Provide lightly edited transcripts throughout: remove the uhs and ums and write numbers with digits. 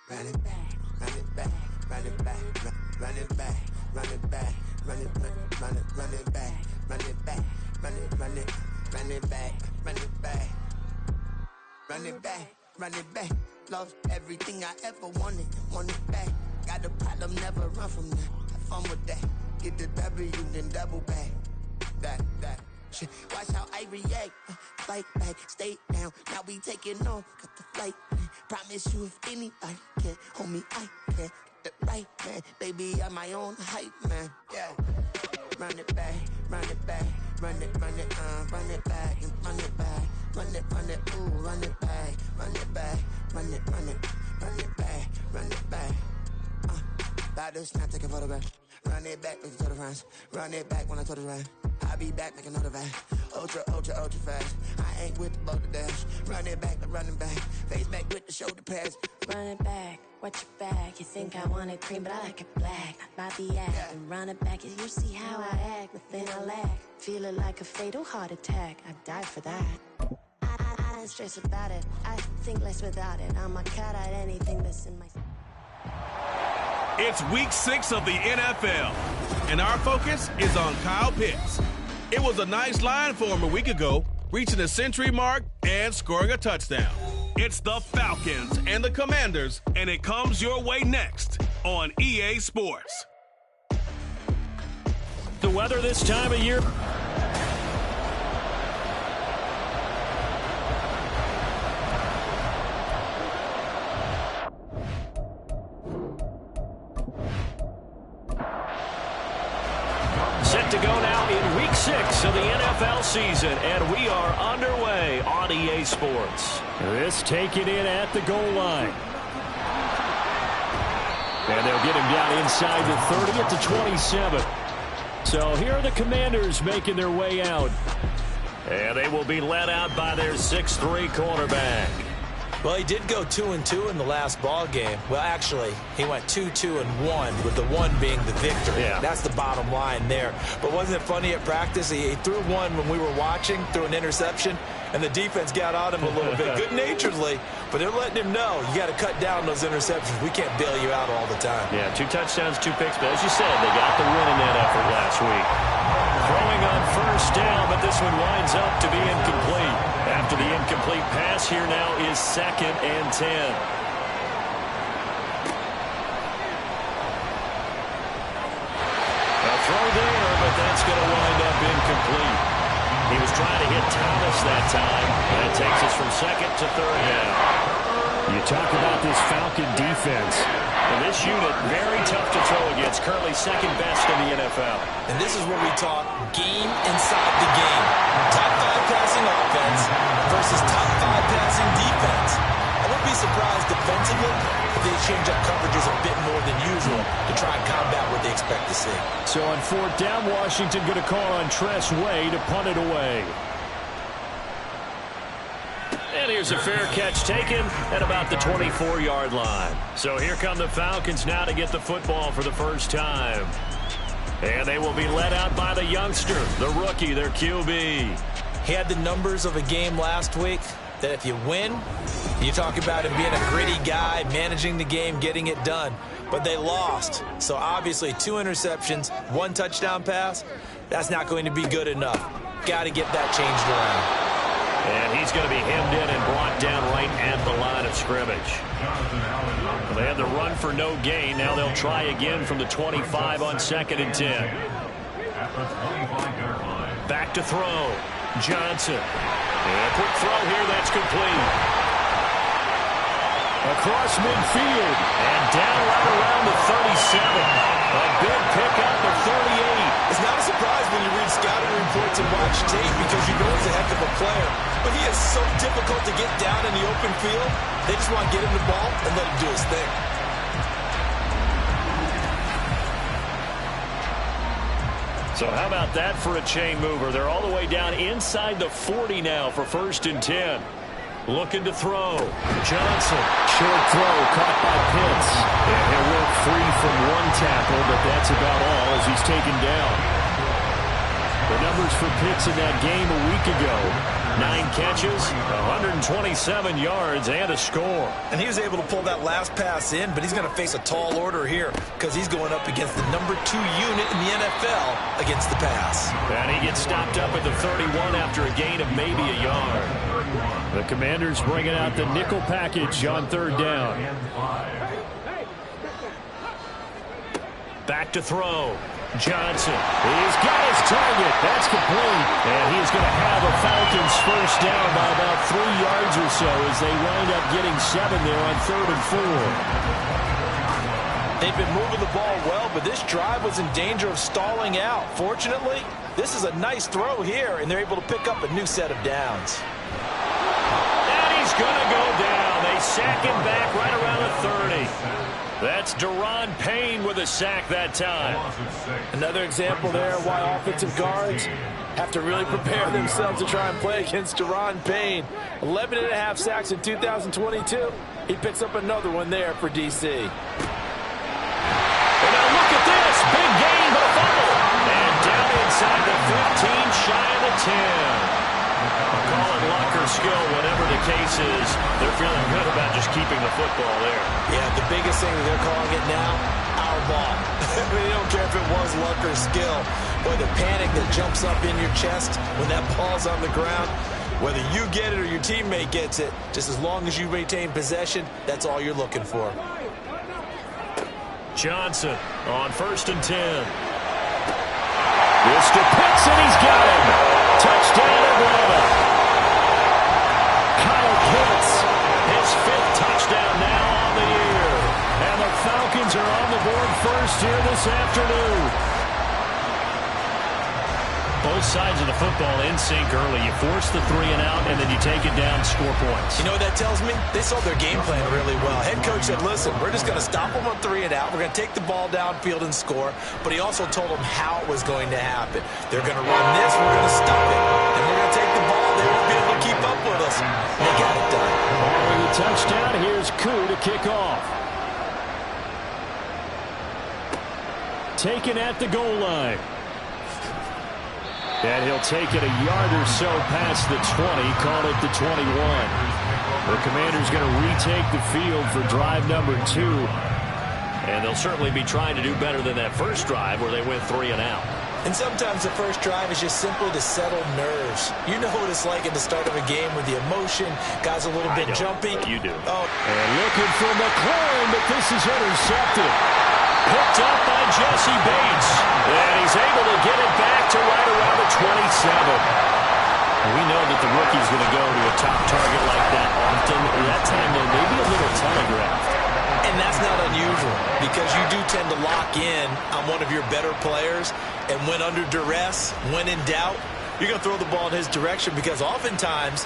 run it back, run it back, run it back, run it back, run it back, run it back, run it back, run it back, run it back, run it back, run it back, run it back. Lost everything I ever wanted it back. Got a problem, never run from that. Have fun with that. Get the W, then double back. That shit. Watch how I react. Fight back, stay down. Now we taking on. Got the flight. Promise you, if anybody can hold me, I can. Get the right man. Baby, I'm my own hype man. Yeah. Run it back, run it back, run it back, and run it back, run it, ooh, run it back, run it back, run it back, run it back. About to snap, take a photograph. Run it back, make it to the runs. Run it back when I told it right. I'll be back, make another back. Ultra fast. I ain't with the boulder dash. Run it back, running back. Face back with the shoulder pads. Run it back, watch your back. You think I want it cream, but I like it black. Not the act, yeah. And run it back. You see how I act, nothing I lack. Feeling like a fatal heart attack. I die for that. I don't stress about it. I think less without it. I'ma cut out anything that's in my... It's week 6 of the NFL, and our focus is on Kyle Pitts. It was a nice line for him a week ago, reaching the century mark and scoring a touchdown. It's the Falcons and the Commanders, and it comes your way next on EA Sports. The weather this time of year. Set to go now in week 6 of the NFL season, and we are underway on EA Sports. This taken in at the goal line. And they'll get him down inside the 30 at the 27. So here are the Commanders making their way out. And they will be led out by their 6'3" quarterback. Well, he did go 2-2 in the last ball game. Well, actually, he went 2-2-1, with the 1 being the victory. Yeah. That's the bottom line there. But wasn't it funny at practice? He threw one when we were watching, threw an interception, and the defense got on him a little bit, good-naturedly. But they're letting him know, you got to cut down those interceptions. We can't bail you out all the time. Yeah, 2 touchdowns, 2 picks. But as you said, they got the win in that effort last week. Throwing on first down, but this one winds up to be incomplete. After the incomplete pass, here now is 2nd and 10. A throw there, but that's going to wind up incomplete. He was trying to hit Thomas that time. That takes us from 2nd to 3rd down. You talk about this Falcon defense. And this unit, very tough to throw against. Currently 2nd best in the NFL. And this is where we talk game inside the game. Top 5 passing offense versus top 5 passing defense. I wouldn't be surprised defensively if they change up coverages a bit more than usual to try and combat what they expect to see. So on 4th down, Washington going to call on Tress Way to punt it away. And here's a fair catch taken at about the 24-yard line. So here come the Falcons now to get the football for the first time. And they will be led out by the youngster, the rookie, their QB. He had the numbers of a game last week that if you win, you talk about him being a gritty guy, managing the game, getting it done. But they lost. So obviously 2 interceptions, 1 touchdown pass, that's not going to be good enough. Got to get that changed around. And he's going to be hemmed in and brought down right at the line of scrimmage. They had the run for no gain. Now they'll try again from the 25 on 2nd and 10. Back to throw. Johnson. And a quick throw here. That's complete. Across midfield. And down right around the 37. A big pickup of 38. It's not a surprise when you read scouting reports and watch tape because you know he's a heck of a player. But he is so difficult to get down in the open field. They just want to get him the ball and let him do his thing. So how about that for a chain mover? They're all the way down inside the 40 now for 1st and 10. Looking to throw. Johnson. Short throw caught by Pitts. And he'll work free from 1 tackle, but that's about all as he's taken down. The numbers for Pitts in that game a week ago. 9 catches, 127 yards, and a score. And he was able to pull that last pass in, but he's going to face a tall order here because he's going up against the #2 unit in the NFL against the pass. And he gets stopped up at the 31 after a gain of maybe a yard. The Commanders bringing out the nickel package on 3rd down. Back to throw. Johnson. He's got his target. That's complete. And he's going to have a Falcons first down by about 3 yards or so as they wind up getting 7 there on 3rd and 4. They've been moving the ball well, but this drive was in danger of stalling out. Fortunately, this is a nice throw here, and they're able to pick up a new set of downs. And he's going to go down. They sack him back right around the 30. That's Deron Payne with a sack that time. Another example there why offensive guards have to really prepare themselves to try and play against Deron Payne. 11.5 sacks in 2022. He picks up another one there for D.C. And now look at this. Big gain, but a fumble. And down inside the 15, shy of the 10. Call it luck or skill, whatever the case is. They're feeling good about just keeping the football there. Yeah, the biggest thing that they're calling it now, our ball. They don't care if it was luck or skill. Boy, the panic that jumps up in your chest when that ball's on the ground, whether you get it or your teammate gets it, just as long as you maintain possession, that's all you're looking for. Johnson on 1st and 10. This to Pitts, and he's got him. Touchdown, Atlanta. Kyle Pitts, his 5th touchdown now on the year. And the Falcons are on the board first here this afternoon. Both sides of the football in sync early. You force the 3 and out, and then you take it down, score points. You know what that tells me? They saw their game plan really well. Head coach said, listen, we're just going to stop them on 3 and out. We're going to take the ball downfield and score. But he also told them how it was going to happen. They're going to run this, we're going to stop it. And we're going to take the ball. They won't be able to keep up with us. They got it done. Following the touchdown, here's Koo to kick off. Taken at the goal line. And he'll take it a yard or so past the 20, call it the 21. The Commanders going to retake the field for drive number 2. And they'll certainly be trying to do better than that first drive where they went 3 and out. And sometimes the first drive is just simply to settle nerves. You know what it's like at the start of a game with the emotion. Guys a little bit jumpy. You do. Oh. And looking for McLaurin, but this is intercepted. Picked up by Jesse Bates. And he's able to get it back to right around the 27. We know that the rookie's going to go to a top target like that often. That time, though, maybe a little telegraphed. And that's not unusual because you do tend to lock in on one of your better players. And when under duress, when in doubt, you're going to throw the ball in his direction because oftentimes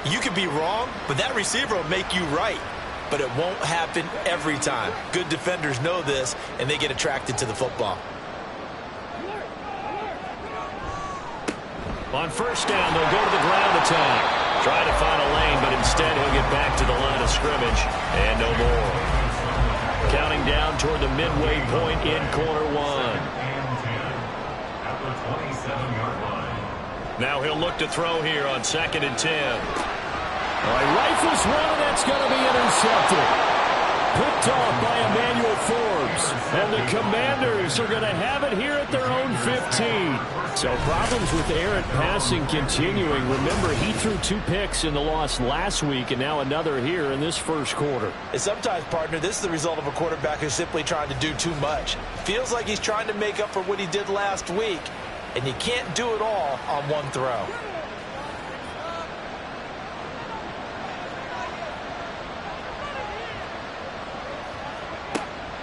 you could be wrong, but that receiver will make you right. But it won't happen every time. Good defenders know this, and they get attracted to the football. On first down, they'll go to the ground attack. Try to find a lane, but instead he'll get back to the line of scrimmage. And no more. Counting down toward the midway point in quarter 1. Now he'll look to throw here on 2nd and 10. All right, rifles one, and that's going to be intercepted. Picked off by Emmanuel Forbes. And the Commanders are going to have it here at their own 15. So problems with errant passing continuing. Remember, he threw 2 picks in the loss last week, and now another here in this first quarter. And sometimes, partner, this is the result of a quarterback who's simply trying to do too much. Feels like he's trying to make up for what he did last week, and you can't do it all on one throw.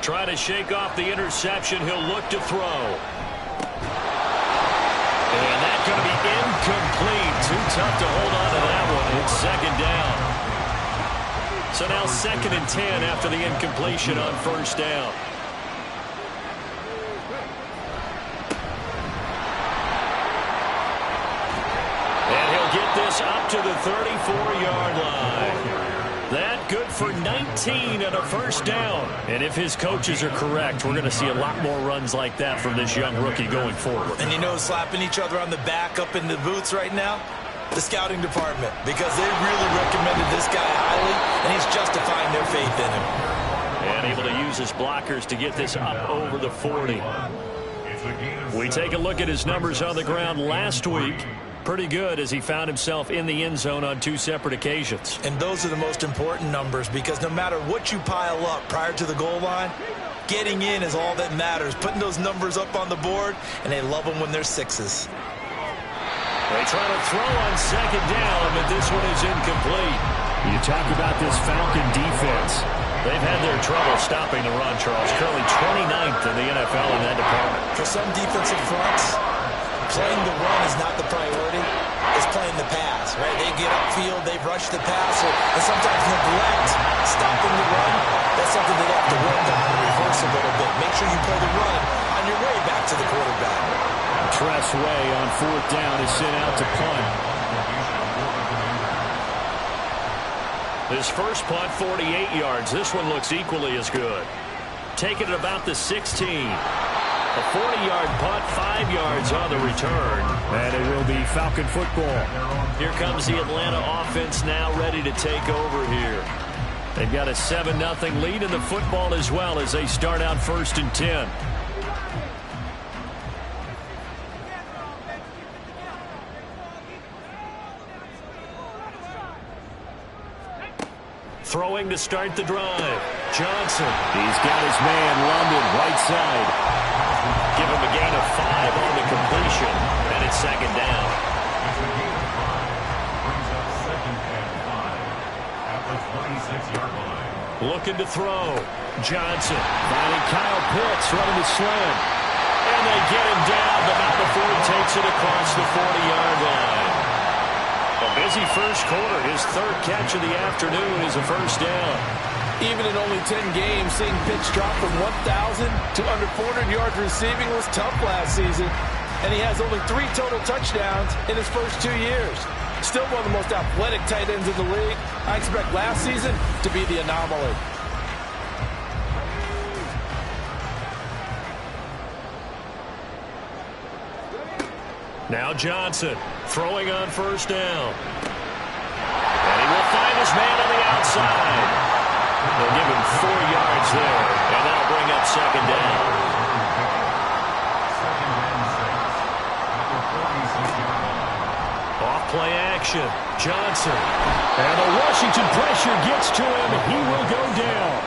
Trying to shake off the interception. He'll look to throw. And that's going to be incomplete. Too tough to hold on to that one. It's 2nd down. So now 2nd and 10 after the incompletion on first down. And he'll get this up to the 34-yard line. That good for 19 and a first down. And if his coaches are correct, we're going to see a lot more runs like that from this young rookie going forward. And you know, slapping each other on the back up in the booths right now, The scouting department, because they really recommended this guy highly, and he's justifying their faith in him. And able to use his blockers to get this up over the 40. We take a look at his numbers on the ground last week. Pretty good as he found himself in the end zone on 2 separate occasions. And those are the most important numbers, because no matter what you pile up prior to the goal line, getting in is all that matters. Putting those numbers up on the board, and they love them when they're 6s. They try to throw on second down, but this one is incomplete. You talk about this Falcon defense. They've had their trouble stopping the run, Charles. Currently 29th in the NFL in that department. For some defensive fronts, playing the run is not the priority. It's playing the pass, right? They get upfield, they rush the passer, and sometimes neglect stopping the run. That's something they have to work on and reverse a little bit. Make sure you play the run on your way back to the quarterback. Tress Way on 4th down is sent out to punt. His first punt, 48 yards. This one looks equally as good. Taking it about the 16. A 40-yard punt, 5 yards on the return. And it will be Falcon football. Here comes the Atlanta offense now ready to take over here. They've got a 7-0 lead in the football as well as they start out 1st and 10. Throwing to start the drive. Johnson. He's got his man, London, right side. Give him a gain of 5 on the completion. And it's 2nd down. Looking to throw. Johnson. Finding Kyle Pitts running the slant. And they get him down, but not before he takes it across the 40-yard line. A busy first quarter. His 3rd catch of the afternoon is a 1st down. Even in only 10 games, seeing Pitts drop from 1,000 to under 400 yards receiving was tough last season. And he has only 3 total touchdowns in his first 2 years. Still one of the most athletic tight ends in the league. I expect last season to be the anomaly. Now Johnson throwing on 1st down. And he will find his man on the outside. They'll give him 4 yards there, and that'll bring up 2nd down. Off play action. Johnson. And the Washington pressure gets to him. He will go down.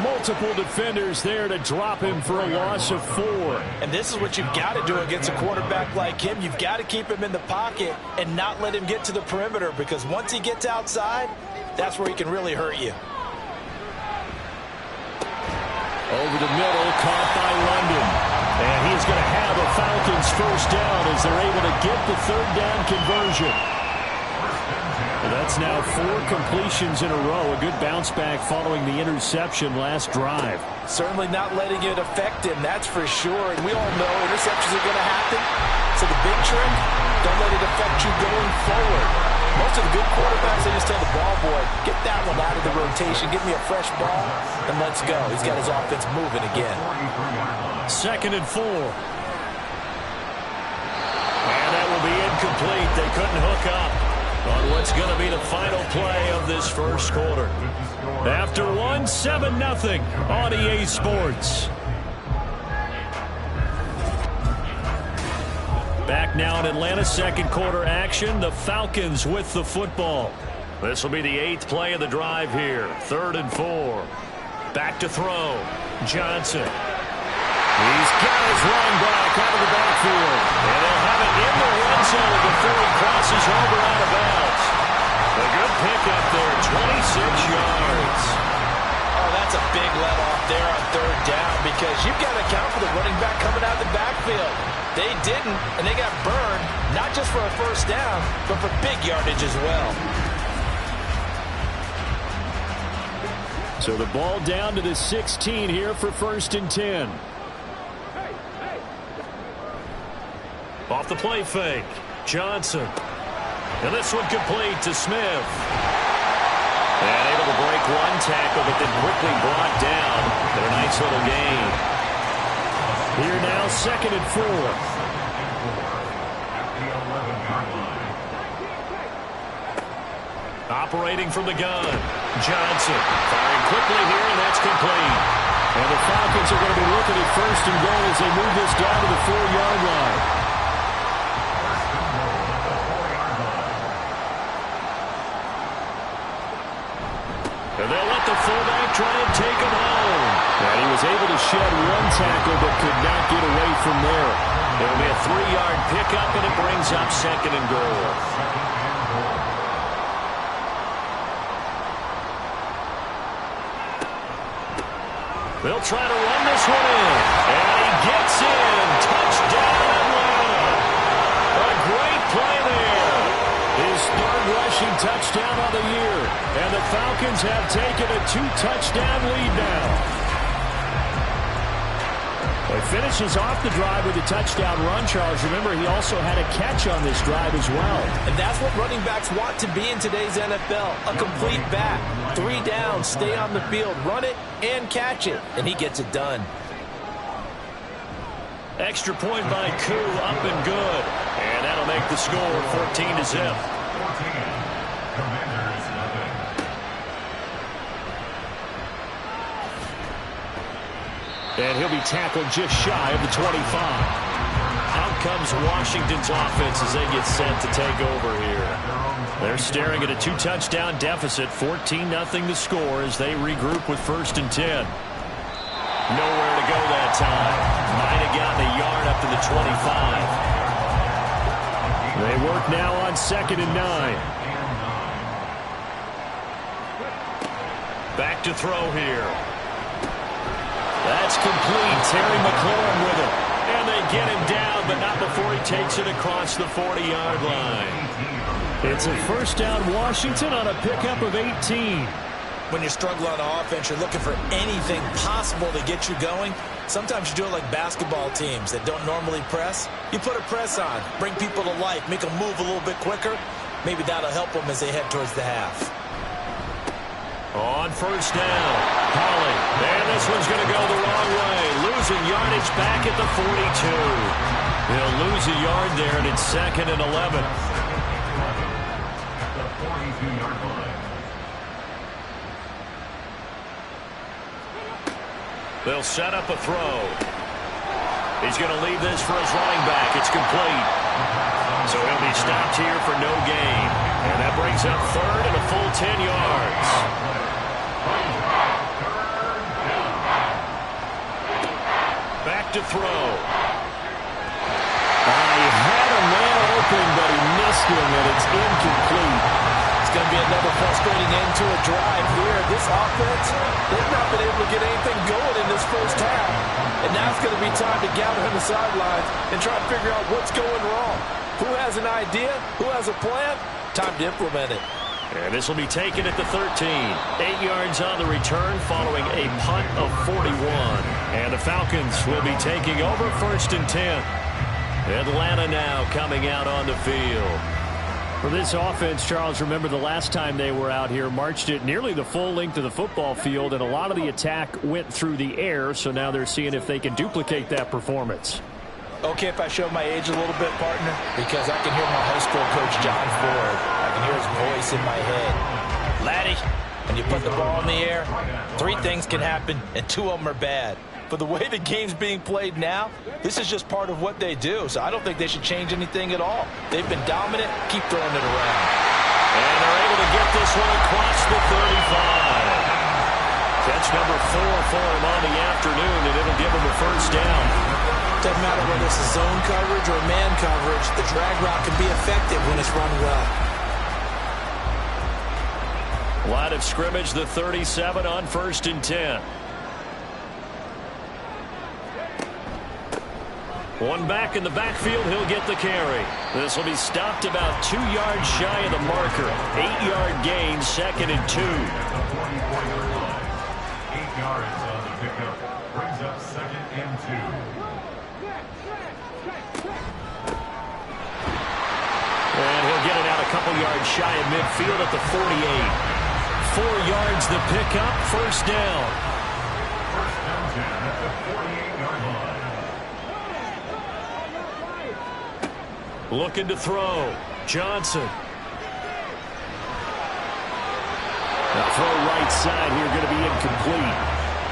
Multiple defenders there to drop him for a loss of 4. And this is what you've got to do against a quarterback like him. You've got to keep him in the pocket and not let him get to the perimeter, because once he gets outside, that's where he can really hurt you. Over the middle, caught by London. And he's going to have a Falcons 1st down as they're able to get the 3rd down conversion. That's now 4 completions in a row. A good bounce back following the interception last drive. Certainly not letting it affect him, that's for sure. And we all know interceptions are going to happen. So the big trick, don't let it affect you going forward. Most of the good quarterbacks, they just tell the ball boy, get that one out of the rotation, give me a fresh ball, and let's go. He's got his offense moving again. 2nd and 4. And that will be incomplete. They couldn't hook up on what's going to be the final play of this first quarter. After 7-0 on EA Sports. Back now in Atlanta, 2nd quarter action. The Falcons with the football. This will be the 8th play of the drive here. 3rd and 4. Back to throw. Johnson. He's got his running back out of the backfield. And they'll have it in the red zone before he crosses over out of bounds. A good pickup there, 26 yards. Oh, that's a big let off there on 3rd down, because you've got to account for the running back coming out of the backfield. They didn't, and they got burned, not just for a 1st down, but for big yardage as well. So the ball down to the 16 here for 1st and 10. Off the play fake. Johnson. And this one complete to Smith. And able to break one tackle, but then quickly brought down. But a nice little gain. Here now, 2nd and 4. Operating from the gun. Johnson firing quickly here, and that's complete. And the Falcons are going to be looking at first and goal as they move this down to the 4-yard line. And they'll let the fullback try and take him home. And he was able to shed one tackle but could not get away from there. It'll be a 3-yard pickup, and it brings up second and goal. They'll try to run this one in. And he gets in. Touchdown, Atlanta. A great play there. His third rushing touchdown of the year. And the Falcons have taken a 2-touchdown lead now. He finishes off the drive with a touchdown run, Charles. Remember, he also had a catch on this drive as well. And that's what running backs want to be in today's NFL. A complete back. 3 down, stay on the field, run it, and catch it. And he gets it done. Extra point by Koo, up and good. And that'll make the score 14-0. And he'll be tackled just shy of the 25. Out comes Washington's offense as they get set to take over here. They're staring at a 2-touchdown deficit, 14-0 the score as they regroup with 1st and 10. Nowhere to go that time. Might have gotten a yard up to the 25. They work now on 2nd and 9. Back to throw here. That's complete. Terry McLaurin with it. And they get him down, but not before he takes it across the 40-yard line. It's a 1st down Washington on a pickup of 18. When you struggle on offense, you're looking for anything possible to get you going. Sometimes you do it like basketball teams that don't normally press. You put a press on, bring people to life, make them move a little bit quicker. Maybe that'll help them as they head towards the half. On 1st down, Holly. And this one's going to go the wrong way. Losing yardage back at the 42. They'll lose a yard there, and it's 2nd and 11. At the 42-yard line. They'll set up a throw. He's going to leave this for his running back. It's complete. So he'll be stopped here for no gain. And that brings up 3rd and a full 10 yards. Back to throw. He had a man open, but he missed him, and it's incomplete. It's going to be another frustrating end to a drive here. This offense, they've not been able to get anything going in this first half. And now it's going to be time to gather on the sidelines and try to figure out what's going wrong. Who has an idea? Who has a plan? Time to implement it. And this will be taken at the 13. 8 yards on the return following a punt of 41. And the Falcons will be taking over 1st and 10. Atlanta now coming out on the field. For this offense, Charles, remember the last time they were out here, marched it nearly the full length of the football field, and a lot of the attack went through the air, so now they're seeing if they can duplicate that performance. Okay, if I show my age a little bit, partner, because I can hear my high school coach, John Ford. I can hear his voice in my head. Laddie, when you put the ball in the air, 3 things can happen, and 2 of them are bad. But the way the game's being played now, this is just part of what they do. So I don't think they should change anything at all. They've been dominant. Keep throwing it around. And they're able to get this one across the 35. Catch number 4 for him on the afternoon, and it'll give him a 1st down. Doesn't matter whether it's a zone coverage or man coverage. The drag route can be effective when it's run well. Line of scrimmage, the 37 on 1st and 10. One back in the backfield, he'll get the carry. This will be stopped about 2 yards shy of the marker. 8-yard gain, 2nd and 2. 8 yards on the pickup. Brings up 2nd and 2. And he'll get it out a couple yards shy of midfield at the 48. 4 yards the pickup, 1st down. 1st down 10 at the 48-yard line. Looking to throw. Johnson. throw right side here going to be incomplete.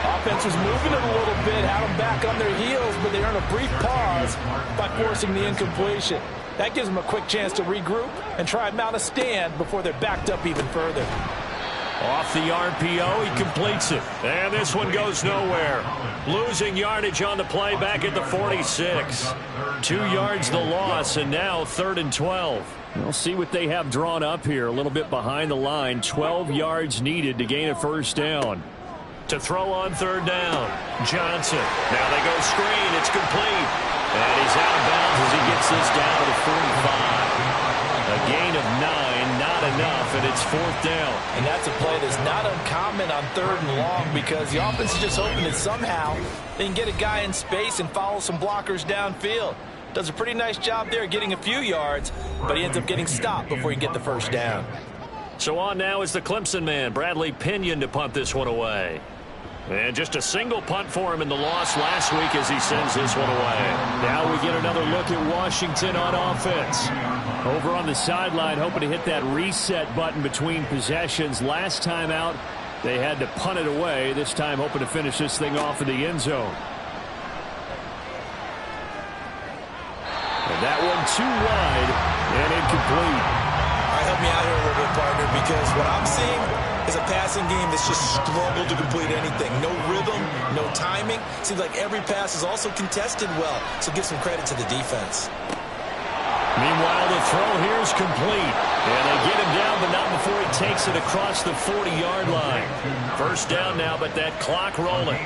Offense was moving it a little bit, had them back on their heels, but they earned a brief pause by forcing the incompletion. That gives them a quick chance to regroup and try and mount a stand before they're backed up even further. Off the RPO, he completes it. And this one goes nowhere. Losing yardage on the play back at the 46. 2 yards the loss, and now 3rd and 12. We'll see what they have drawn up here. A little bit behind the line. 12 yards needed to gain a first down. To throw on 3rd down. Johnson. Now they go screen. It's complete. And he's out of bounds as he gets this down to the 45. A gain of 9, not enough, and it's 4th down. And that's a play that's not uncommon on 3rd and long because the offense is just hoping that somehow they can get a guy in space and follow some blockers downfield. Does a pretty nice job there getting a few yards, but he ends up getting stopped before he can get the first down. So on now is the Clemson man, Bradley Pinion, to punt this one away. And just a single punt for him in the loss last week as he sends this one away. Now we get another look at Washington on offense. Over on the sideline, hoping to hit that reset button between possessions. Last time out, they had to punt it away. This time hoping to finish this thing off in the end zone. And that one too wide and incomplete. All right, help me out here a little bit, partner, because what I'm seeing is a passing game that's just struggled to complete anything. No rhythm, no timing. Seems like every pass is also contested well, so give some credit to the defense. Meanwhile, the throw here is complete. And they get him down, but not before he takes it across the 40-yard line. First down now, but that clock rolling.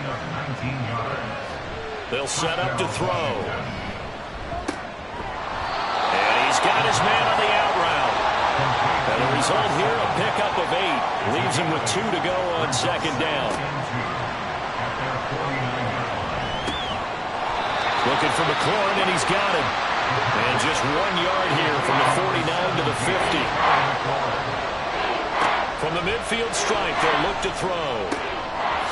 They'll set up to throw. And he's got his man on the out route. And the result here, a pickup of 8. Leaves him with 2 to go on 2nd down. Looking for McLaurin, and he's got him. And just 1 yard here from the 49 to the 50. From the midfield stripe, they'll look to throw.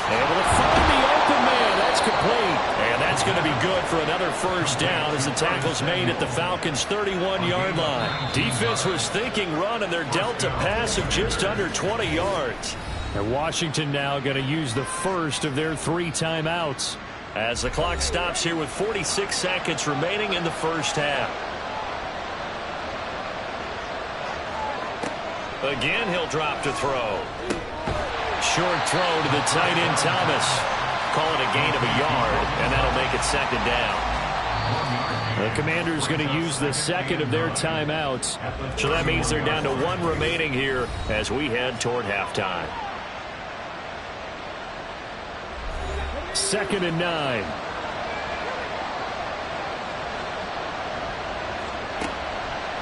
Able to find the open man. That's complete. And that's going to be good for another first down as the tackle's made at the Falcons' 31-yard line. Defense was thinking run, and they're dealt a pass of just under 20 yards. And Washington now going to use the first of their 3 timeouts as the clock stops here with 46 seconds remaining in the first half. Again, he'll drop to throw. Short throw to the tight end, Thomas. Call it a gain of a yard, and that'll make it 2nd down. The Commanders going to use the 2nd of their timeouts. So that means they're down to 1 remaining here as we head toward halftime. 2nd and 9.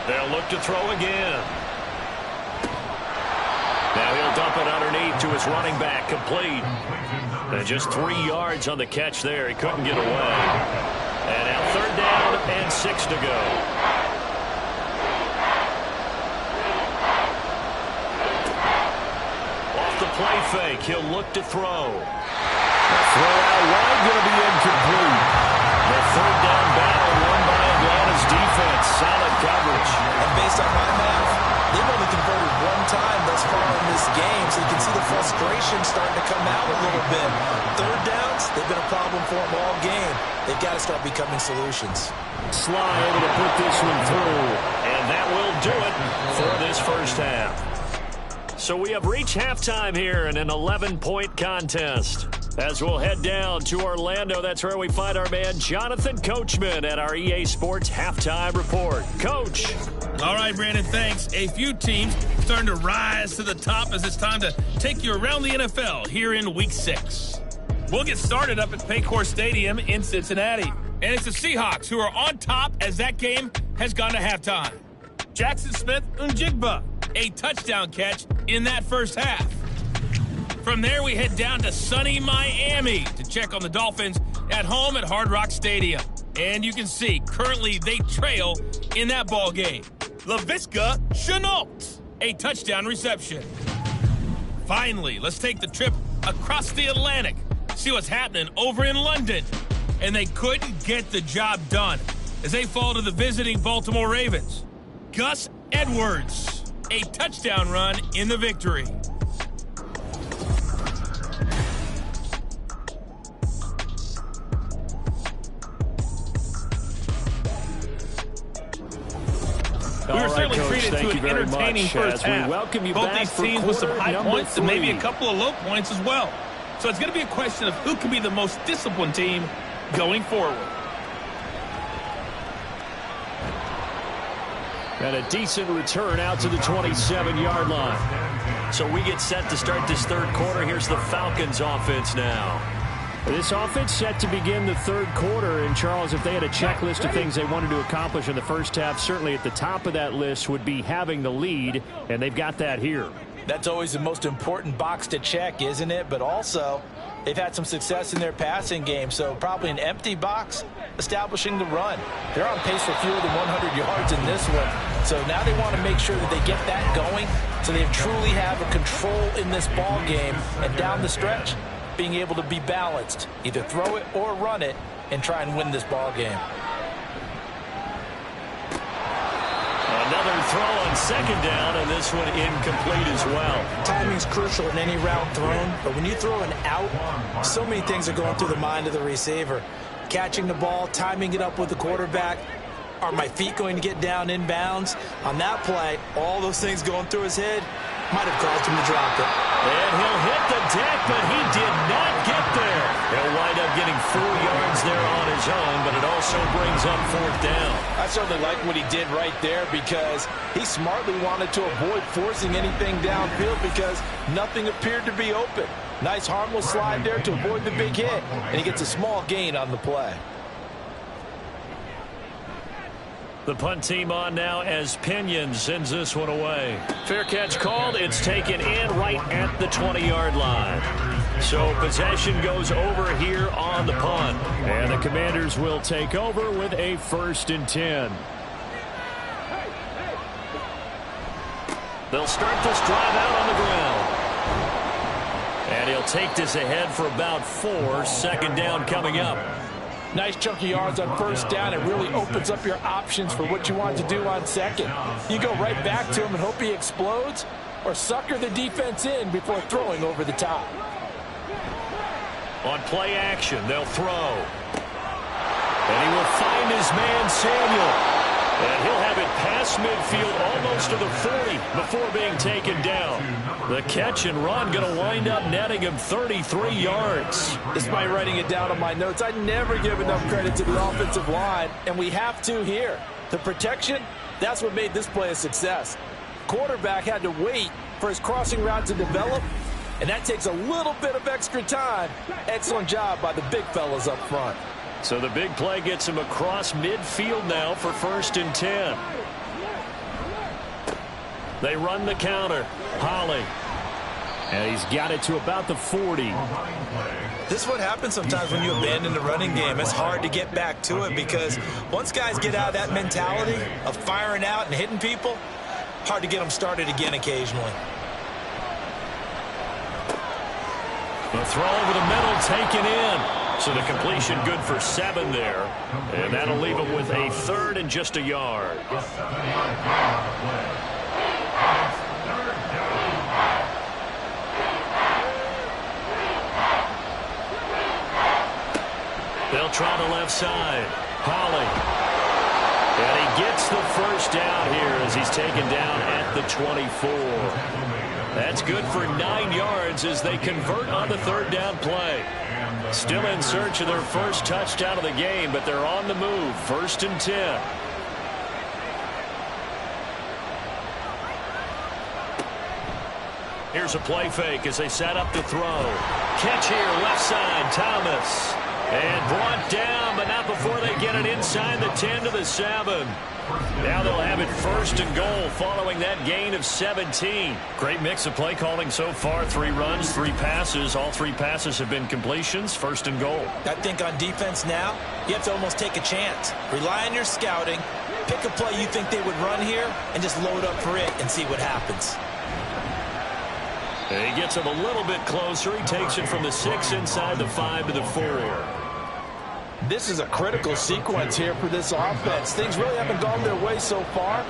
They'll look to throw again. Now he'll dump it underneath to his running back, complete. And just 3 yards on the catch there. He couldn't get away. And now 3rd down and 6 to go. Off the play fake, he'll look to throw. Throw out wide, going to be incomplete. The 3rd down battle won by Atlanta's defense. Solid coverage. And based on my math, they've only converted 1 time thus far in this game, so you can see the frustration starting to come out a little bit. 3rd downs, they've been a problem for them all game. They've got to start becoming solutions. Sly able to put this one through. And that will do it for this first half. So we have reached halftime here in an 11-point contest. As we'll head down to Orlando, that's where we find our man Jonathan Coachman at our EA Sports Halftime Report. Coach. All right, Brandon, thanks. A few teams starting to rise to the top as it's time to take you around the NFL here in Week 6. We'll get started up at Paycor Stadium in Cincinnati. And it's the Seahawks who are on top as that game has gone to halftime. Jackson Smith-Njigba, a touchdown catch in that first half. From there, we head down to sunny Miami to check on the Dolphins at home at Hard Rock Stadium. And you can see, currently they trail in that ball game. Laviska Shenault, a touchdown reception. Finally, let's take the trip across the Atlantic, see what's happening over in London. And they couldn't get the job done as they fall to the visiting Baltimore Ravens. Gus Edwards, a touchdown run in the victory. Coach. Thank you very much. As we welcome you back for teams with some high points 3. and maybe a couple of low points as well. So it's going to be a question of who can be the most disciplined team going forward. And a decent return out to the 27-yard line. So we get set to start this third quarter. Here's the Falcons offense now. This offense set to begin the third quarter. And, Charles, if they had a checklist of things they wanted to accomplish in the first half, certainly at the top of that list would be having the lead, and they've got that here. That's always the most important box to check, isn't it? But also, they've had some success in their passing game, so probably an empty box establishing the run. They're on pace for fewer than 100 yards in this one. So now they want to make sure that they get that going so they truly have a control in this ball game, and down the stretch, being able to be balanced, either throw it or run it, and try and win this ball game. Another throw on second down, and this one incomplete as well. Timing is crucial in any route thrown, but when you throw an out, so many things are going through the mind of the receiver. Catching the ball, timing it up with the quarterback. Are my feet going to get down inbounds? On that play, all those things going through his head might have caused him to drop it. And he'll hit the deck, but he did not get there. He'll wind up getting 4 yards there on his own, but it also brings up fourth down. I certainly like what he did right there because he smartly wanted to avoid forcing anything downfield because nothing appeared to be open. Nice harmless slide there to avoid the big hit, and he gets a small gain on the play. The punt team on now as Pinion sends this one away. Fair catch called. It's taken in right at the 20-yard line. So possession goes over here on the punt. And the Commanders will take over with a 1st and 10. They'll start this drive out on the ground. And he'll take this ahead for about 4. 2nd down coming up. Nice chunky yards on first down. It really opens up your options for what you want to do on second. You go right back to him and hope he explodes, or sucker the defense in before throwing over the top. On play action, they'll throw. And he will find his man, Samuel. And he'll have it past midfield almost to the 40 before being taken down. The catch and run going to wind up netting him 33 yards. Despite writing it down on my notes, I never give enough credit to the offensive line, and we have to here. The protection, that's what made this play a success. Quarterback had to wait for his crossing route to develop, and that takes a little bit of extra time. Excellent job by the big fellas up front. So the big play gets him across midfield now for 1st and 10. They run the counter. Holly. And he's got it to about the 40. This is what happens sometimes when you abandon the running game. It's hard to get back to it because once guys get out of that mentality of firing out and hitting people, hard to get them started again occasionally. The throw over the middle taken in. So the completion good for 7 there. And that'll leave him with a 3rd and just a yard. They'll try the left side. Holly. And he gets the 1st down here as he's taken down at the 24. That's good for 9 yards as they convert on the 3rd down play. Still in search of their first touchdown of the game, but they're on the move. 1st and 10. Here's a play fake as they set up to throw. Catch here, left side, Thomas. And brought down, but not before they get it inside the 10 to the 7. Now they'll have it 1st and goal following that gain of 17. Great mix of play calling so far. 3 runs, 3 passes. All 3 passes have been completions. 1st and goal. I think on defense now, you have to almost take a chance. Rely on your scouting. Pick a play you think they would run here and just load up for it and see what happens. And he gets him a little bit closer. He takes it from the 6 inside the 5 to the 4. This is a critical sequence here for this offense. Things really haven't gone their way so far.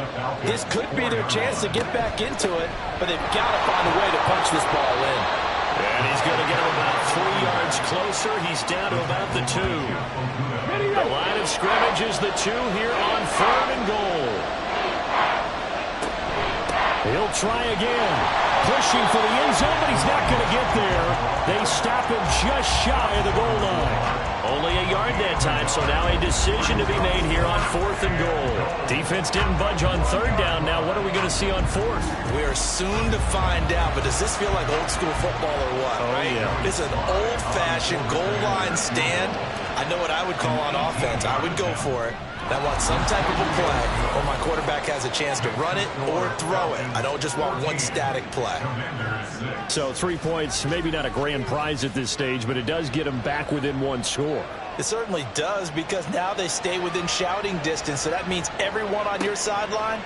This could be their chance to get back into it, but they've got to find a way to punch this ball in. And he's going to get him about 3 yards closer. He's down to about the 2. The line of scrimmage is the 2 here on 3rd and goal. He'll try again. Pushing for the end zone, but he's not going to get there. They stop him just shy of the goal line. Only a yard that time, so now a decision to be made here on 4th and goal. Defense didn't budge on 3rd down. Now what are we going to see on 4th? We are soon to find out, but does this feel like old school football or what? Oh, right? yeah. It's an old-fashioned goal line stand. I know what I would call on offense. I would go for it. I want some type of a play where my quarterback has a chance to run it or throw it. I don't just want one static play. So 3 points, maybe not a grand prize at this stage, but it does get them back within 1 score. It certainly does, because now they stay within shouting distance, so that means everyone on your sideline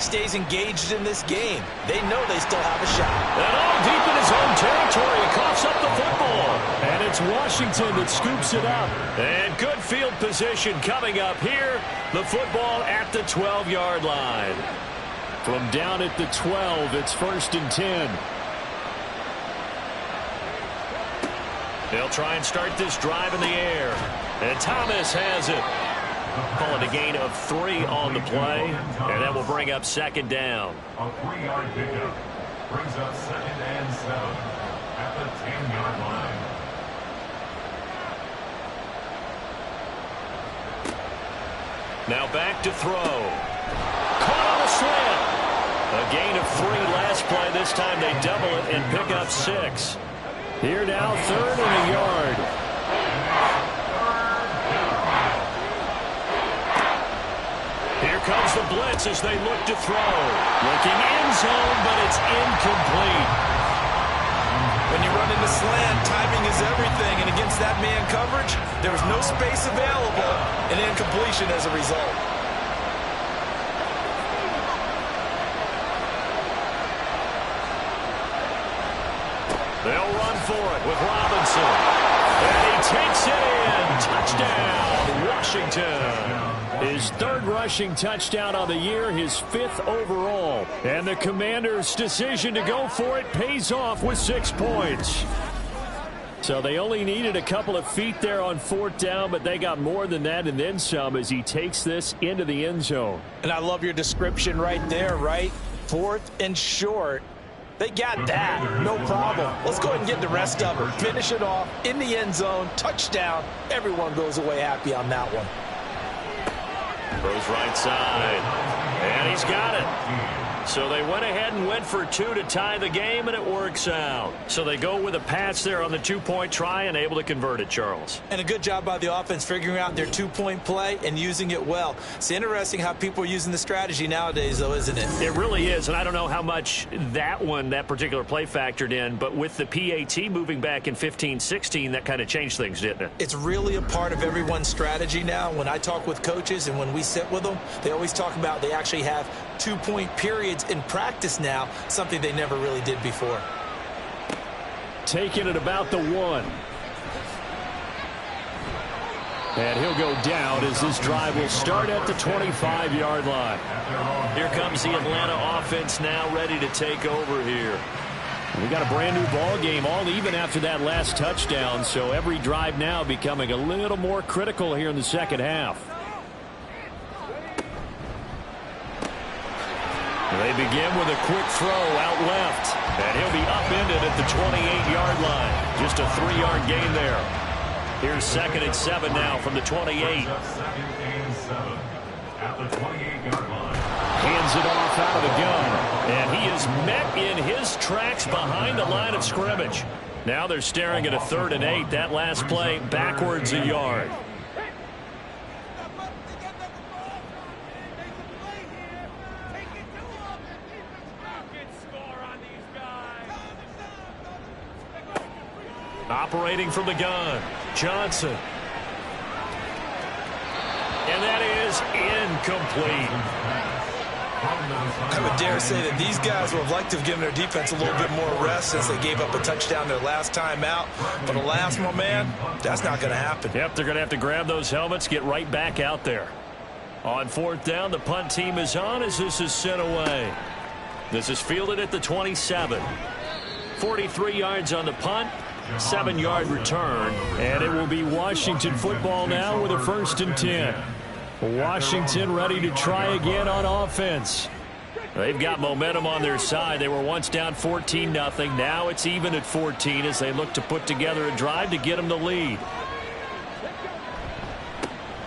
stays engaged in this game. They know they still have a shot. And all deep in his own territory, he coughs up the football. And it's Washington that scoops it up. And good field position coming up here. The football at the 12-yard line. From down at the 12, it's 1st and 10. They'll try and start this drive in the air. And Thomas has it. Calling a gain of 3 on the play, and that will bring up 2nd down. A 3-yard pickup brings up 2nd and 7 at the 10-yard line. Now back to throw. Caught on a slant. A gain of 3 last play. This time they double it and pick up 6. Here now, 3rd and a yard. Here comes the blitz as they look to throw. Looking end zone, but it's incomplete. When you run into slant, timing is everything, and against that man coverage, there was no space available, and incompletion as a result. They'll run for it with Robinson. And he takes it in. Touchdown, Washington. His 3rd rushing touchdown on the year, his 5th overall. And the Commanders' decision to go for it pays off with 6 points. So they only needed a couple of feet there on 4th down, but they got more than that and then some as he takes this into the end zone. And I love your description right there, right? 4th and short. They got that. No problem. Let's go ahead and get the rest of it. Finish it off in the end zone. Touchdown. Everyone goes away happy on that one. Throws right side. And he's got it. So they went ahead and went for 2 to tie the game, and it works out. So they go with a pass there on the 2-point try and able to convert it, Charles. And a good job by the offense figuring out their 2-point play and using it well. It's interesting how people are using the strategy nowadays, though, isn't it? It really is, and I don't know how much that particular play factored in, but with the PAT moving back in 15-16, that kind of changed things, didn't it? It's really a part of everyone's strategy now. When I talk with coaches and when we sit with them, they always talk about they actually have 2-point periods in practice now, something they never really did before. Taking it about the 1. And he'll go down as this drive will start at the 25-yard line. Here comes the Atlanta offense now ready to take over here. We got a brand new ball game, all even after that last touchdown, so every drive now becoming a little more critical here in the second half. They begin with a quick throw out left, and he'll be upended at the 28-yard line. Just a 3-yard gain there. Here's 2nd and 7 now from the 28. 2nd and 7 at the 28-yard line. Hands it off out of the gun, and he is met in his tracks behind the line of scrimmage. Now they're staring at a 3rd and 8. That last play backwards a yard. Operating from the gun, Johnson. And that is incomplete. I would dare say that these guys would have liked to have given their defense a little bit more rest since they gave up a touchdown their last time out. But alas, my man, that's not going to happen. Yep, they're going to have to grab those helmets, get right back out there. On 4th down, the punt team is on as this is sent away. This is fielded at the 27. 43 yards on the punt. 7-yard return, and it will be Washington football now with a 1st and 10. Washington ready to try again on offense. They've got momentum on their side. They were once down 14-0. Now it's even at 14 as they look to put together a drive to get them the lead.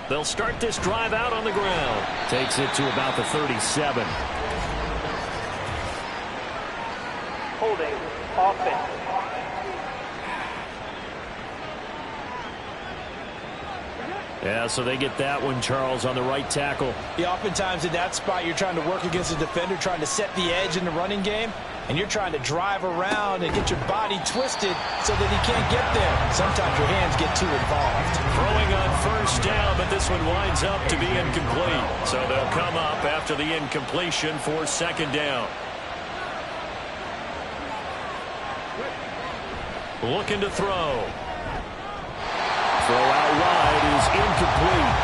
They'll start this drive out on the ground. Takes it to about the 37. Holding offense. Yeah, so they get that one, Charles, on the right tackle. Yeah, oftentimes in that spot, you're trying to work against a defender, trying to set the edge in the running game, and you're trying to drive around and get your body twisted so that he can't get there. Sometimes your hands get too involved. Throwing on first down, but this one winds up to be incomplete. So they'll come up after the incompletion for second down. Looking to throw. Throw out wide is incomplete.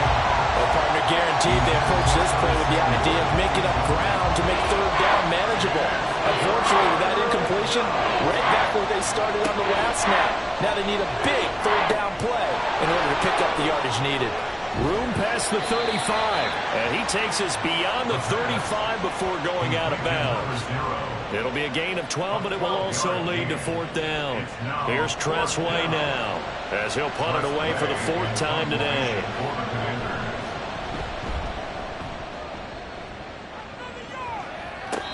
Well, partner, guaranteed they approach this play with the idea of making up ground to make third down manageable. Unfortunately, with that incompletion, right back where they started on the last snap. Now they need a big third down play in order to pick up the yardage needed. Room past the 35, and he takes us beyond the 35 before going out of bounds. It'll be a gain of 12, but it will also lead to fourth down. Here's Tressway now, as he'll punt it away for the fourth time today.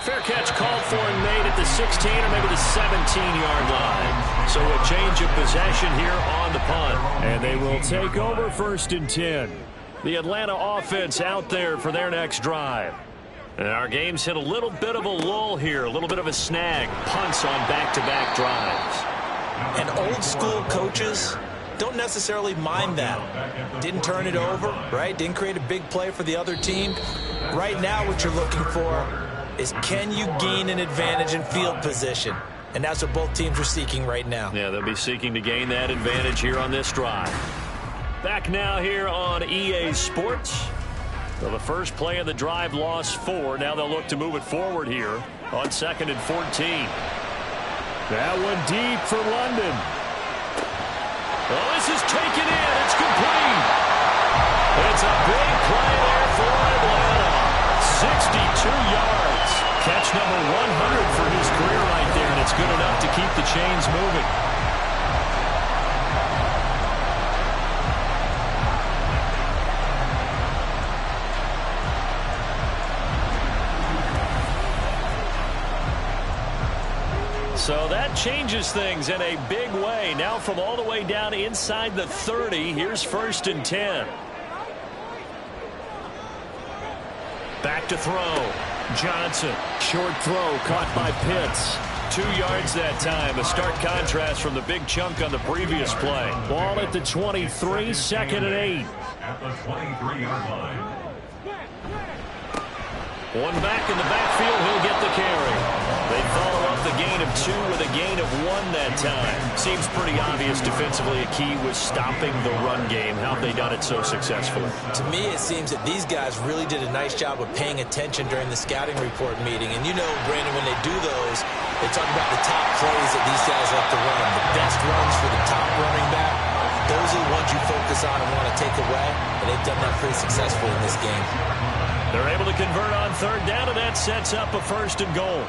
Fair catch called for and made at the 16 or maybe the 17-yard line. So a change of possession here on the punt. And they will take over first and 10. The Atlanta offense out there for their next drive. And our game's hit a little bit of a lull here, a little bit of a snag. Punts on back-to-back drives. And old-school coaches don't necessarily mind that. Didn't turn it over, right? Didn't create a big play for the other team. Right now what you're looking for is, can you gain an advantage in field position? And that's what both teams are seeking right now. Yeah, they'll be seeking to gain that advantage here on this drive. Back now here on EA Sports. So the first play of the drive lost 4. Now they'll look to move it forward here on 2nd and 14. That one deep for London. Oh, this is taken in. It's complete. It's a big play there for Atlanta. 62 yards. Catch number 100 for his career right there, and it's good enough to keep the chains moving. So that changes things in a big way. Now from all the way down inside the 30, here's 1st and 10. Back to throw. Johnson. Short throw caught by Pitts. 2 yards that time. A stark contrast from the big chunk on the previous play. Ball at the 23, 2nd and 8. At the 23-yard line. One back in the backfield. He'll get the carry. They follow up the gain of 2 with a gain of 1 that time. Seems pretty obvious defensively a key was stopping the run game. How have they done it so successfully? To me, it seems that these guys really did a nice job of paying attention during the scouting report meeting. And you know, Brandon, when they do those, they talk about the top plays that these guys like to run. The best runs for the top running back. Those are the ones you focus on and want to take away. And they've done that pretty successfully in this game. They're able to convert on 3rd down, and that sets up a 1st and goal.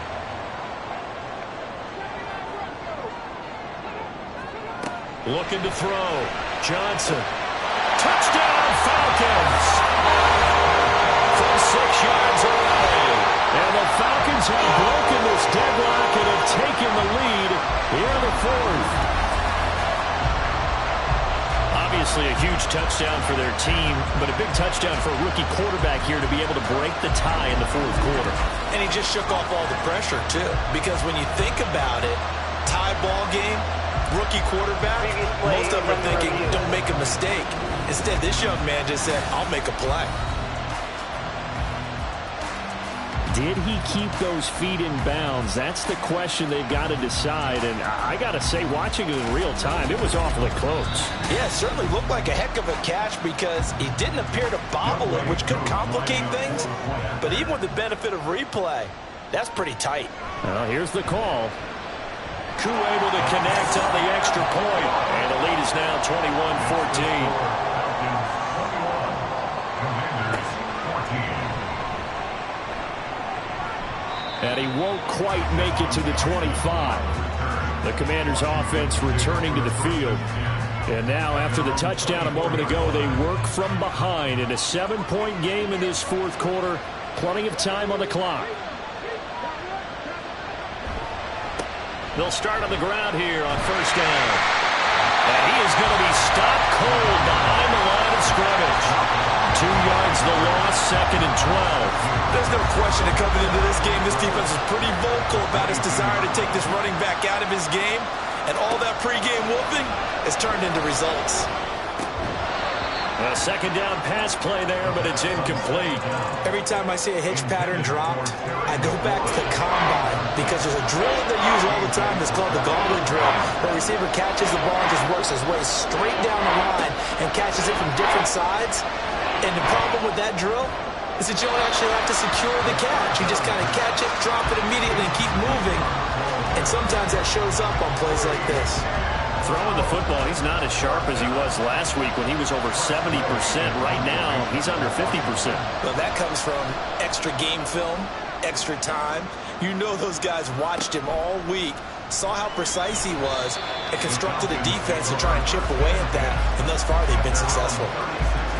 Looking to throw. Johnson. Touchdown, Falcons! From 6 yards away. And the Falcons have broken this deadlock and have taken the lead here in the 4th. Obviously a huge touchdown for their team, but a big touchdown for a rookie quarterback here to be able to break the tie in the 4th quarter. And he just shook off all the pressure, too. Because when you think about it, tie ball game, rookie quarterback, most of them are thinking, don't make a mistake. Instead, this young man just said, I'll make a play. Did he keep those feet in bounds? That's the question they've got to decide. And I got to say, watching it in real time, it was awfully close. Yeah, it certainly looked like a heck of a catch because he didn't appear to bobble it, which could complicate things. But even with the benefit of replay, that's pretty tight. Well, here's the call. Koo able to connect on the extra point. And the lead is now 21-14. And he won't quite make it to the 25. The Commanders' offense returning to the field. And now, after the touchdown a moment ago, they work from behind in a 7-point game in this fourth quarter. Plenty of time on the clock. They'll start on the ground here on first down. And he is going to be stopped cold behind the line of scrimmage. 2 yards the loss, 2nd and 12. There's no question that coming into this game, this defense is pretty vocal about its desire to take this running back out of his game. And all that pregame whooping has turned into results. A second down pass play there, but it's incomplete. Every time I see a hitch pattern dropped, I go back to the combine because there's a drill they use all the time that's called the gauntlet drill, where the receiver catches the ball and just works his way straight down the line and catches it from different sides. And the problem with that drill is that you don't actually have to secure the catch. You just kind of catch it, drop it immediately, and keep moving. And sometimes that shows up on plays like this. Throwing the football, he's not as sharp as he was last week when he was over 70%. Right now, he's under 50%. Well, that comes from extra game film, extra time. You know those guys watched him all week, saw how precise he was, and constructed a defense to try and chip away at that. And thus far, they've been successful.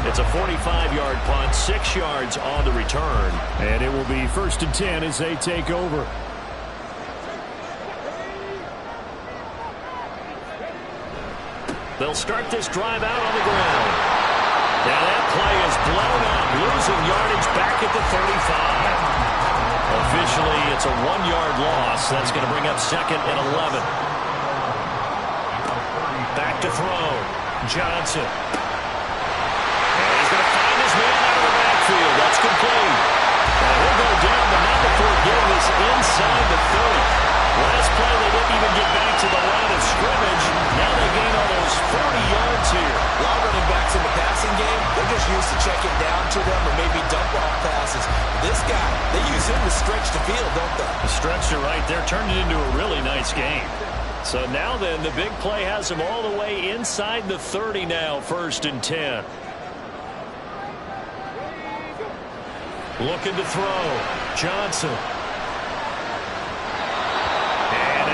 It's a 45-yard punt, 6 yards on the return. And it will be 1st and 10 as they take over. They'll start this drive out on the ground. Now that play is blown up, losing yardage back at the 35. Officially, it's a 1-yard loss. That's going to bring up 2nd and 11. Back to throw. Johnson. And he's going to find his man out of the backfield. That's complete. And he'll go down, but not before getting this inside the 30. Last play, they didn't even get back to the line of scrimmage. Now they gain almost 40 yards here. A lot of running backs in the passing game, they're just used to checking down to them or maybe dump-off passes. This guy, they use him to stretch the field, don't they? The stretch, you're right. They're turning it into a really nice game. So now then, the big play has him all the way inside the 30 now, 1st and 10. Looking to throw. Johnson.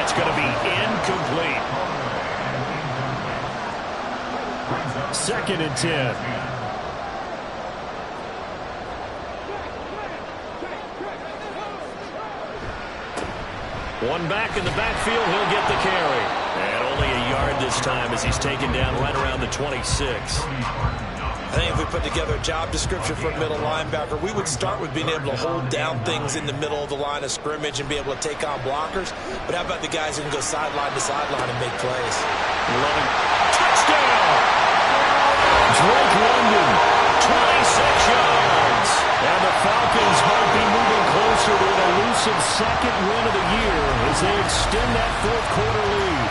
It's going to be incomplete. 2nd and 10. One back in the backfield, he'll get the carry. And only a yard this time as he's taken down right around the 26. I think if we put together a job description for a middle linebacker, we would start with being able to hold down things in the middle of the line of scrimmage and be able to take on blockers. But how about the guys who can go sideline to sideline and make plays? Touchdown! Drake London, 26 yards. And the Falcons might be moving closer to an elusive 2nd win of the year as they extend that 4th quarter lead.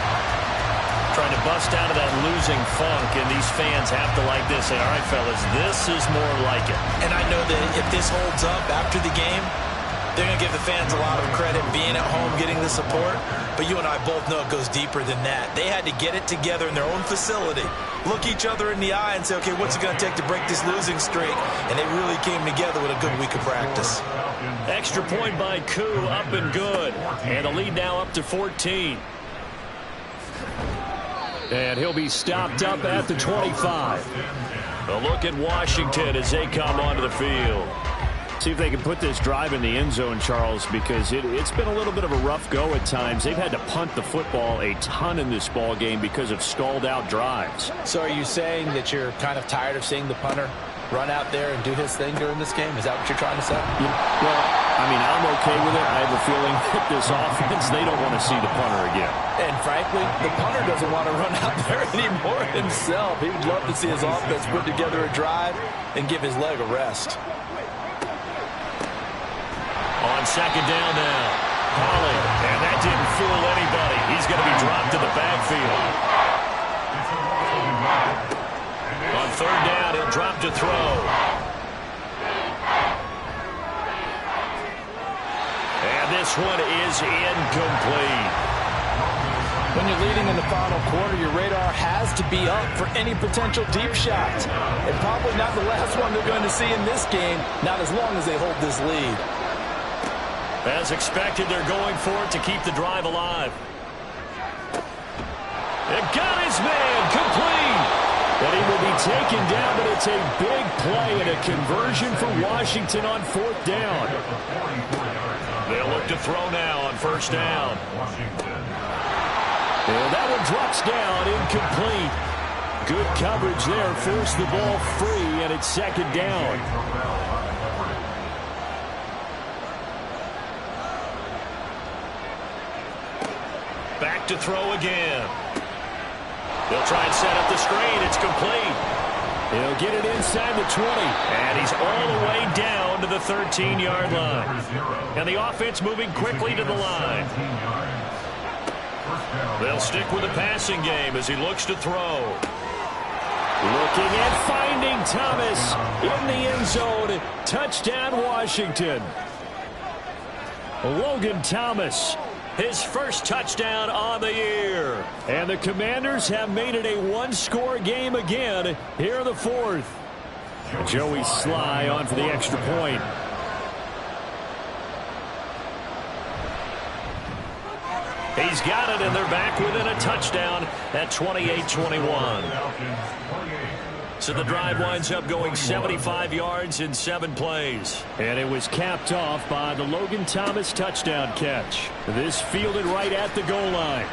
Trying to bust out of that losing funk, and these fans have to like this. Say, all right, fellas, this is more like it. And I know that if this holds up after the game, they're going to give the fans a lot of credit being at home, getting the support. But you and I both know it goes deeper than that. They had to get it together in their own facility, look each other in the eye and say, okay, what's it going to take to break this losing streak? And they really came together with a good week of practice. Extra point by Koo, up and good. And the lead now up to 14. And he'll be stopped up at the 25. A look at Washington as they come onto the field. See if they can put this drive in the end zone, Charles, because it's been a little bit of a rough go at times. They've had to punt the football a ton in this ball game because of stalled-out drives. So are you saying that you're kind of tired of seeing the punter run out there and do his thing during this game? Is that what you're trying to say? Well, I mean, I'm okay with it. I have a feeling that this offense, they don't want to see the punter again. And frankly, the punter doesn't want to run out there anymore himself. He would love to see his offense put together a drive and give his leg a rest. On 2nd down now, Holly, and that didn't fool anybody. He's going to be dropped to the backfield. On 3rd down, he'll drop to throw. And this one is incomplete. When you're leading in the final quarter, your radar has to be up for any potential deep shots. And probably not the last one they're going to see in this game, not as long as they hold this lead. As expected, they're going for it to keep the drive alive. It got his man complete. And he will be taken down, but it's a big play and a conversion for Washington on 4th down. They'll look to throw now on 1st down. And that one drops down, incomplete. Good coverage there, forced the ball free, and it's 2nd down. Back to throw again. They'll try and set up the screen. It's complete. He'll get it inside the 20. And he's all the way down to the 13-yard line. And the offense moving quickly to the line. They'll stick with the passing game as he looks to throw. Looking at finding Thomas in the end zone. Touchdown, Washington. Logan Thomas, his first touchdown on the year. And the Commanders have made it a one-score game again here in the 4th. Joey Sly on for the extra point. He's got it, and they're back within a touchdown at 28-21. So the drive winds up going 75 yards in 7 plays. And it was capped off by the Logan Thomas touchdown catch. This fielded right at the goal line.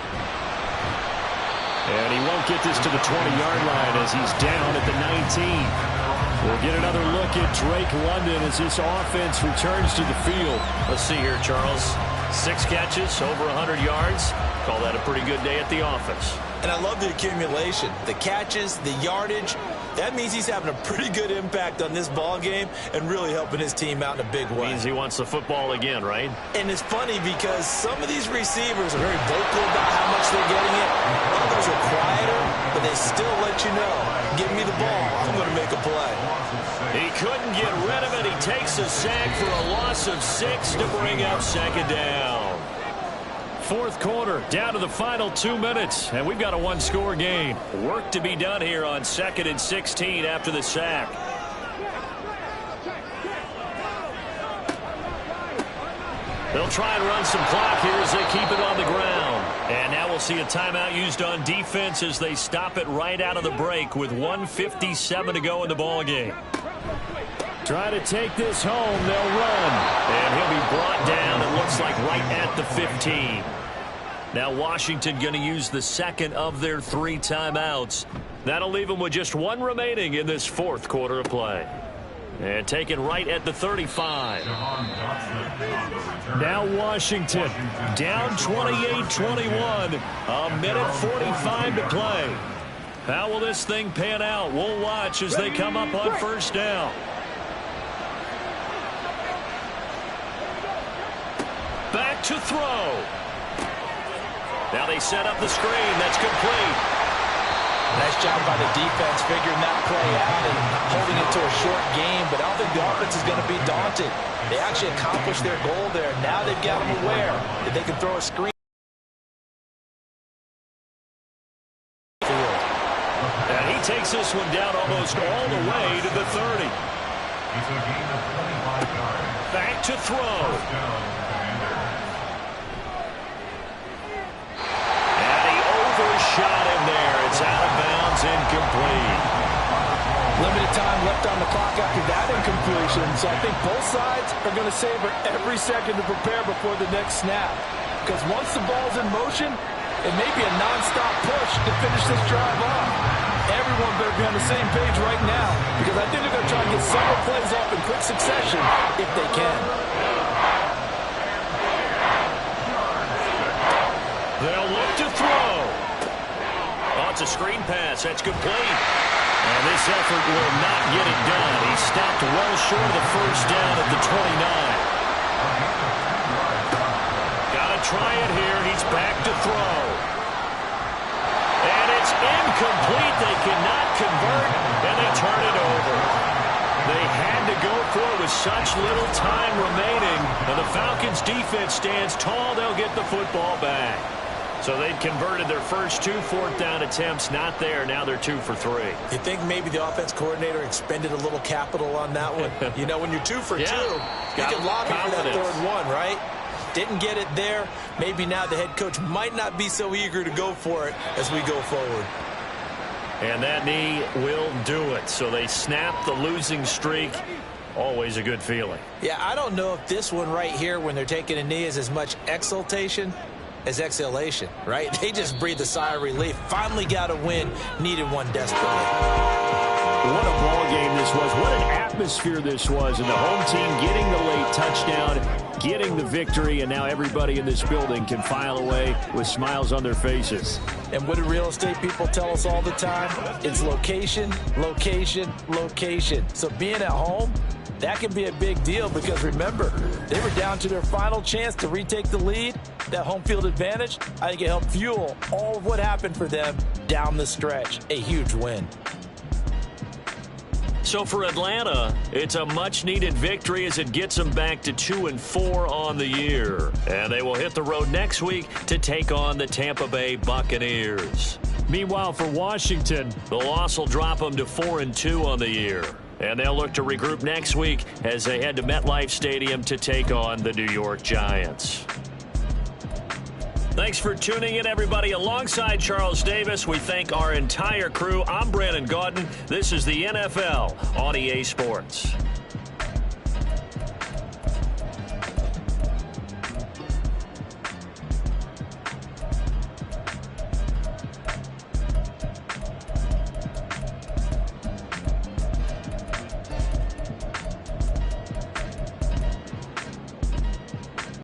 And he won't get this to the 20-yard line as he's down at the 19. We'll get another look at Drake London as this offense returns to the field. Let's see here, Charles. 6 catches, over 100 yards. Call that a pretty good day at the office. And I love the accumulation, the catches, the yardage. That means he's having a pretty good impact on this ball game and really helping his team out in a big way. Means he wants the football again, right? And it's funny because some of these receivers are very vocal about how much they're getting it. Others are quieter, but they still let you know, give me the ball, I'm going to make a play. He couldn't get rid of it. He takes a sack for a loss of 6 to bring up 2nd down. 4th quarter, down to the final 2 minutes, and we've got a one-score game. Work to be done here on 2nd and 16 after the sack. They'll try and run some clock here as they keep it on the ground. And now we'll see a timeout used on defense as they stop it right out of the break with 1:57 to go in the ball game. Try to take this home. They'll run. And he'll be brought down, it looks like, right at the 15. Now Washington going to use the 2nd of their 3 timeouts. That'll leave them with just 1 remaining in this 4th quarter of play. And taken right at the 35. Now Washington down 28-21. A minute 45 to play. How will this thing pan out? We'll watch as they come up on 1st down. Back to throw. Now they set up the screen. That's complete. Nice job by the defense figuring that play out and holding it to a short game, but I don't think the offense is going to be daunted. They actually accomplished their goal there. Now they've got them aware that they can throw a screen. And he takes this one down almost all the way to the 30. Back to throw. Shot in there. It's out of bounds, incomplete. Limited time left on the clock after that incompletion, so I think both sides are going to savor every second to prepare before the next snap. Because once the ball's in motion, it may be a non-stop push to finish this drive off. Everyone better be on the same page right now, because I think they're going to try and get several plays off in quick succession if they can. They'll look to throw. It's a screen pass. That's complete. And this effort will not get it done. He stopped well short of the 1st down at the 29. Got to try it here. He's back to throw. And it's incomplete. They cannot convert, and they turn it over. They had to go for it with such little time remaining. And the Falcons' defense stands tall. They'll get the football back. So they'd converted their first 2 4th down attempts. Not there. Now they're 2 for 3. You think maybe the offense coordinator expended a little capital on that one? You know, when you're 2 for 2, you can lobby for that 3rd one, right? Didn't get it there. Maybe now the head coach might not be so eager to go for it as we go forward. And that knee will do it. So they snap the losing streak. Always a good feeling. Yeah, I don't know if this one right here, when they're taking a knee, is as much exultation as exhalation, right? They just breathe a sigh of relief. Finally got a win. Needed one desperately. What a ball game this was. What an atmosphere this was. And the home team getting the late touchdown, getting the victory, and now everybody in this building can file away with smiles on their faces. And what do real estate people tell us all the time? It's location, location, location. So being at home, that can be a big deal because, remember, they were down to their final chance to retake the lead. That home field advantage, I think it helped fuel all of what happened for them down the stretch. A huge win. So for Atlanta, it's a much-needed victory as it gets them back to 2-4 on the year. And they will hit the road next week to take on the Tampa Bay Buccaneers. Meanwhile, for Washington, the loss will drop them to 4-2 on the year. And they'll look to regroup next week as they head to MetLife Stadium to take on the New York Giants. Thanks for tuning in, everybody. Alongside Charles Davis, we thank our entire crew. I'm Brandon Gaudin. This is the NFL on EA Sports.